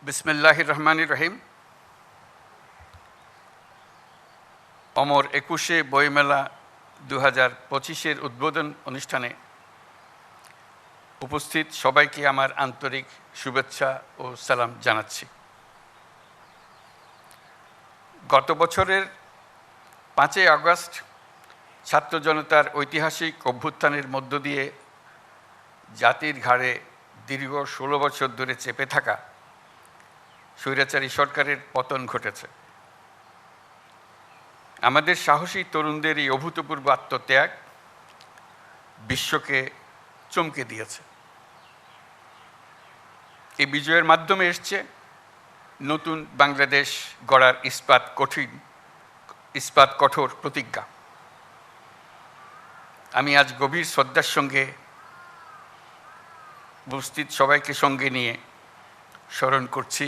বিসমিল্লাহির রহমানির রহিম। অমর ২১শে বইমেলা ২০২৫-এর উদ্বোধন অনুষ্ঠানে উপস্থিত সবাইকে আমার আন্তরিক শুভেচ্ছা ও সালাম জানাচ্ছি। গত বছরের ৫ই আগস্ট ছাত্র জনতার ঐতিহাসিক অভ্যুত্থানের মধ্য দিয়ে জাতির ঘাড়ে দীর্ঘ ১৬ বছর ধরে চেপে থাকা স্বৈরাচারী সরকারের পতন ঘটেছে। আমাদের সাহসী তরুণদের এই অভূতপূর্ব আত্মত্যাগ বিশ্বকে চমকে দিয়েছে। এই বিজয়ের মাধ্যমে এসছে নতুন বাংলাদেশ গড়ার ইস্পাত কঠোর প্রতিজ্ঞা। আমি আজ গভীর শ্রদ্ধার সঙ্গে উপস্থিত সবাইকে সঙ্গে নিয়ে স্মরণ করছি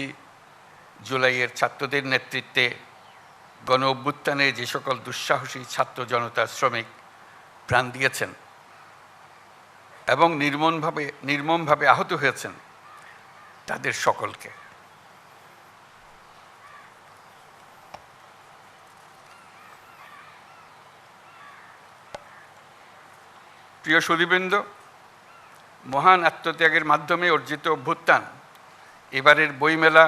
জুলাইয়ের ছাত্রদের নেতৃত্বে গণ অভ্যুত্থানে যে সকল দুঃসাহসী ছাত্র জনতা শ্রমিক প্রাণ দিয়েছেন এবং নির্মমভাবে আহত হয়েছেন তাদের সকলকে। প্রিয় সুধীবৃন্দ, মহান আত্মত্যাগের মাধ্যমে অর্জিত অভ্যুত্থান এবারের বইমেলা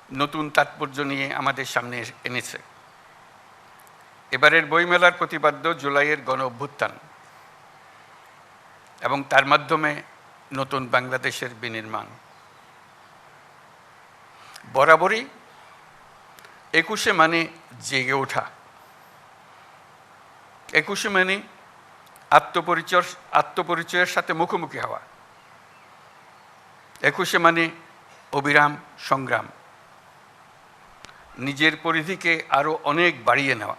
নতুন তাৎপর্য নিয়ে আমাদের সামনে এনেছে। এবারের বইমেলার প্রতিপাদ্য জুলাইয়ের গণ অভ্যুত্থান এবং তার মাধ্যমে নতুন বাংলাদেশের বিনির্মাণ। বরাবরই ২১শে মানে জেগে ওঠা, ২১শে মানে আত্মপরিচয়ের সাথে মুখোমুখি হওয়া, ২১শে মানে অবিরাম সংগ্রাম, নিজের পরিধিকে আরও অনেক বাড়িয়ে নেওয়া।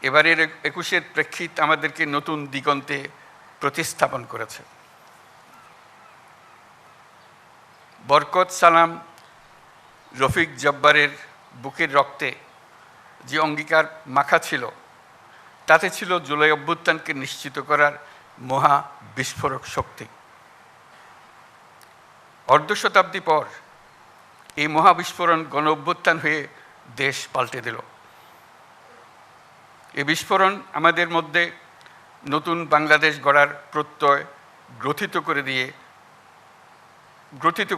এবারের ২১শের প্রেক্ষিত আমাদেরকে নতুন দিগন্তে প্রতিস্থাপন করেছে। বরকত সালাম রফিক জব্বারের বুকের রক্তে যে অঙ্গীকার মাখা ছিল তাতে ছিল জুলাই অভ্যুত্থানকে নিশ্চিত করার মহা বিস্ফোরক শক্তি। অর্ধ শতাব্দী পর এই মহাবিস্ফোরণ গণ অভ্যুত্থান হয়ে দেশ পাল্টে দিল। এই বিস্ফোরণ আমাদের মধ্যে নতুন বাংলাদেশ গড়ার প্রত্যয় গ্রথিত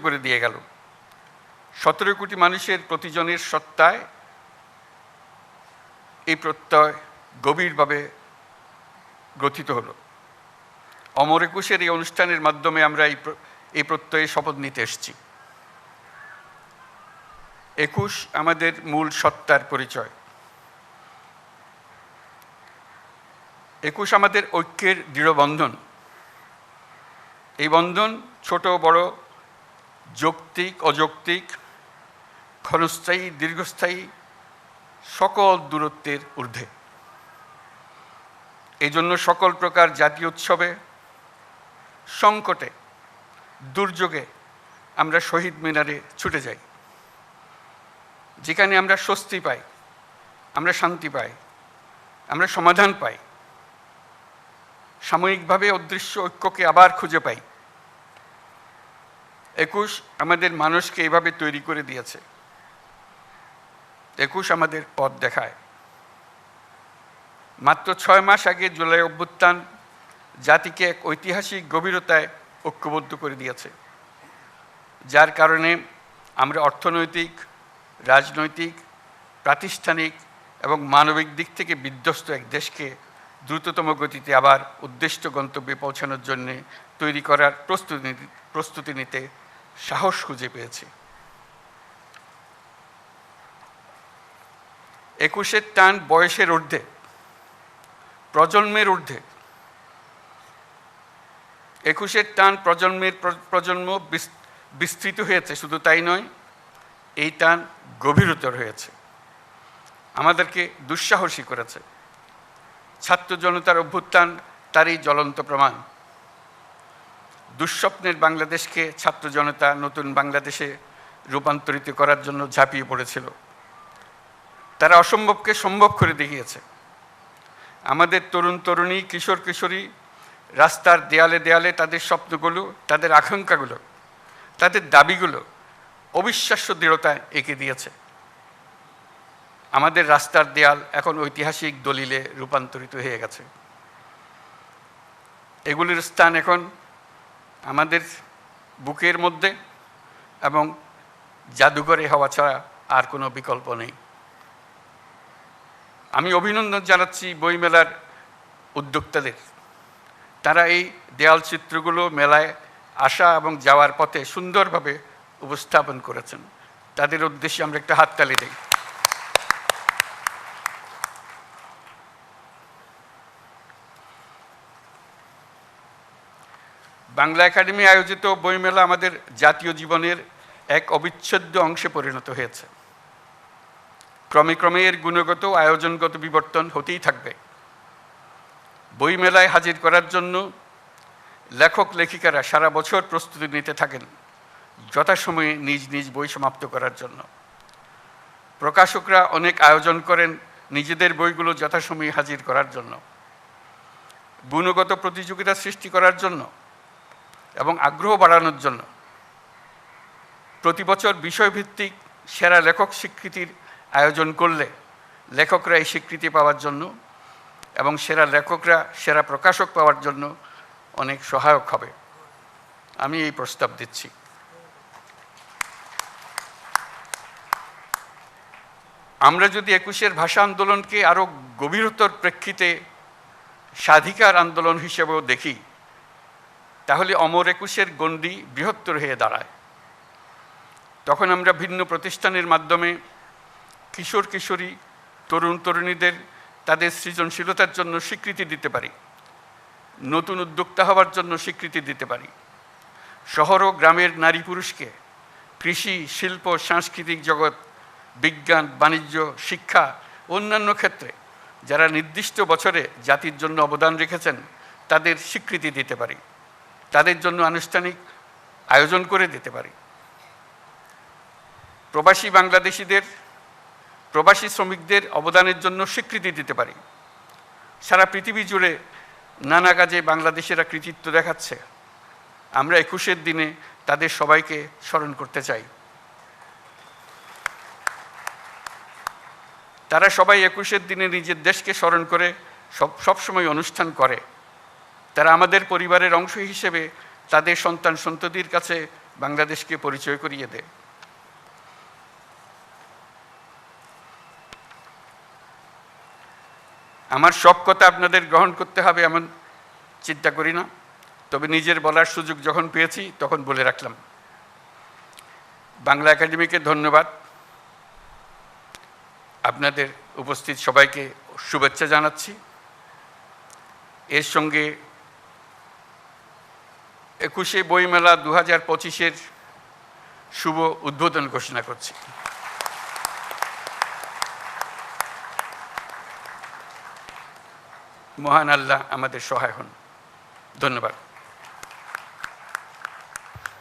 করে দিয়ে গেল। ১৭ কোটি মানুষের প্রতিজনের সত্তায় এই প্রত্যয় গভীরভাবে গ্রথিত হলো। অমর ২১-এর এই অনুষ্ঠানের মাধ্যমে আমরা এই প্রত্যয়ে শপথ নিতে এসেছি। ২১ আমাদের মূল সত্তার পরিচয়। ২১ আমাদের ঐক্যের দৃঢ় বন্ধন। এই বন্ধন ছোট বড়, যৌক্তিক অযৌক্তিক, ক্ষণস্থায়ী দীর্ঘস্থায়ী সকল দূরত্বের ঊর্ধ্বে। এই জন্য সকল প্রকার জাতীয় উৎসবে, সংকটে, দুর্যোগে আমরা শহীদ মিনারে ছুটে যাই। যেখানে আমরা স্বস্তি পাই, আমরা শান্তি পাই, আমরা সমাধান পাই, সাময়িকভাবে অদৃশ্য ঐক্যকে আবার খুঁজে পাই। ২১ আমাদের মানুষকে এইভাবে তৈরি করে দিয়েছে। ২১ আমাদের পথ দেখায়। মাত্র ৬ মাস আগে জুলাই অভ্যুত্থান জাতিকে এক ঐতিহাসিক গভীরতায় ঐক্যবদ্ধ করে দিয়েছে, যার কারণে আমরা অর্থনৈতিক, রাজনৈতিক, প্রাতিষ্ঠানিক এবং মানবিক দিক থেকে বিধ্বস্ত এক দেশকে দ্রুততম গতিতে আবার উদ্দিষ্ট গন্তব্যে পৌঁছানোর জন্যে তৈরি করার প্রস্তুতি নিতে সাহস খুঁজে পেয়েছি। ২১-এর টান বয়সের ঊর্ধ্বে, প্রজন্মের ঊর্ধ্বে। ২১-এর টান প্রজন্ম বিস্তৃত হয়েছে, শুধু তাই নয়, এই টান গভীরতর হয়েছে, আমাদেরকে দুঃসাহসী করেছে। ছাত্র জনতার অভ্যুত্থান তারই জ্বলন্ত প্রমাণ। দুঃস্বপ্নের বাংলাদেশকে ছাত্র জনতা নতুন বাংলাদেশে রূপান্তরিত করার জন্য ঝাঁপিয়ে পড়েছিল। তারা অসম্ভবকে সম্ভব করে দেখিয়েছে। আমাদের তরুণ তরুণী, কিশোর কিশোরী রাস্তার দেয়ালে দেয়ালে তাদের স্বপ্নগুলো, তাদের আকাঙ্ক্ষাগুলো, তাদের দাবিগুলো অবিশ্বাস্য দৃঢ়তায় এঁকে দিয়েছে। আমাদের রাস্তার দেয়াল এখন ঐতিহাসিক দলিলে রূপান্তরিত হয়ে গেছে। এগুলির স্থান এখন আমাদের বুকের মধ্যে এবং জাদুঘরে হওয়া ছাড়া আর কোনো বিকল্প নেই। আমি অভিনন্দন জানাচ্ছি বইমেলার উদ্যোক্তাদের। তারা এই দেয়াল চিত্রগুলো মেলায় আসা এবং যাওয়ার পথে সুন্দরভাবে উপস্থাপন করেছেন। তাদের উদ্দেশ্যে আমরা একটা হাততালি দিই। বাংলা একাডেমি আয়োজিত বইমেলা আমাদের জাতীয় জীবনের এক অবিচ্ছেদ্য অংশে পরিণত হয়েছে। ক্রমে ক্রমে এর গুণগত আয়োজনগত বিবর্তন হতেই থাকবে। বইমেলায় হাজির করার জন্য লেখক লেখিকারা সারা বছর প্রস্তুতি নিতে থাকেন যথাসময়ে নিজ নিজ বই সমাপ্ত করার জন্য। প্রকাশকরা অনেক আয়োজন করেন নিজেদের বইগুলো যথাসময়ে হাজির করার জন্য, গুণগত প্রতিযোগিতা সৃষ্টি করার জন্য এবং আগ্রহ বাড়ানোর জন্য। প্রতি বছর বিষয়ভিত্তিক সেরা লেখক স্বীকৃতির আয়োজন করলে লেখকরা এই স্বীকৃতি পাওয়ার জন্য এবং সেরা লেখকরা সেরা প্রকাশক পাওয়ার জন্য অনেক সহায়ক হবে। আমি এই প্রস্তাব দিচ্ছি। আমরা যদি ২১-এর ভাষা আন্দোলনকে আরও গভীরতর প্রেক্ষিতে স্বাধিকার আন্দোলন হিসেবেও দেখি, তাহলে অমর ২১-এর গণ্ডি বৃহত্তর হয়ে দাঁড়ায়। তখন আমরা ভিন্ন প্রতিষ্ঠানের মাধ্যমে কিশোর কিশোরী, তরুণ তরুণীদের তাদের সৃজনশীলতার জন্য স্বীকৃতি দিতে পারি, নতুন উদ্যোক্তা হওয়ার জন্য স্বীকৃতি দিতে পারি। শহর ও গ্রামের নারী পুরুষকে কৃষি, শিল্প, সাংস্কৃতিক জগৎ, বিজ্ঞান, বাণিজ্য, শিক্ষা, অন্যান্য ক্ষেত্রে যারা নির্দিষ্ট বছরে জাতির জন্য অবদান রেখেছেন তাদের স্বীকৃতি দিতে পারি, তাদের জন্য আনুষ্ঠানিক আয়োজন করে দিতে পারি। প্রবাসী বাংলাদেশিদের, প্রবাসী শ্রমিকদের অবদানের জন্য স্বীকৃতি দিতে পারি। সারা পৃথিবী জুড়ে নানা কাজে বাংলাদেশিরা কৃতিত্ব দেখাচ্ছে। আমরা ২১-এর দিনে তাদের সবাইকে স্মরণ করতে চাই। তারা সবাই ২১-এর দিনে নিজের দেশকে স্মরণ করে সবসময় অনুষ্ঠান করে। তারা আমাদের পরিবারের অংশ হিসেবে তাদের সন্তান সন্ততির কাছে বাংলাদেশকে পরিচয় করিয়ে দেয়। আমার সব কথা আপনাদের গ্রহণ করতে হবে এমন চিন্তা করি না, তবে নিজের বলার সুযোগ যখন পেয়েছি তখন বলে রাখলাম। বাংলা একাডেমিকে ধন্যবাদ। আপনাদের উপস্থিত সবাইকে শুভেচ্ছা জানাচ্ছি। এর সঙ্গে ২১শে বইমেলা ২০২৫-এর শুভ উদ্বোধন ঘোষণা করছি। মহান আল্লাহ আমাদের সহায় হন। ধন্যবাদ।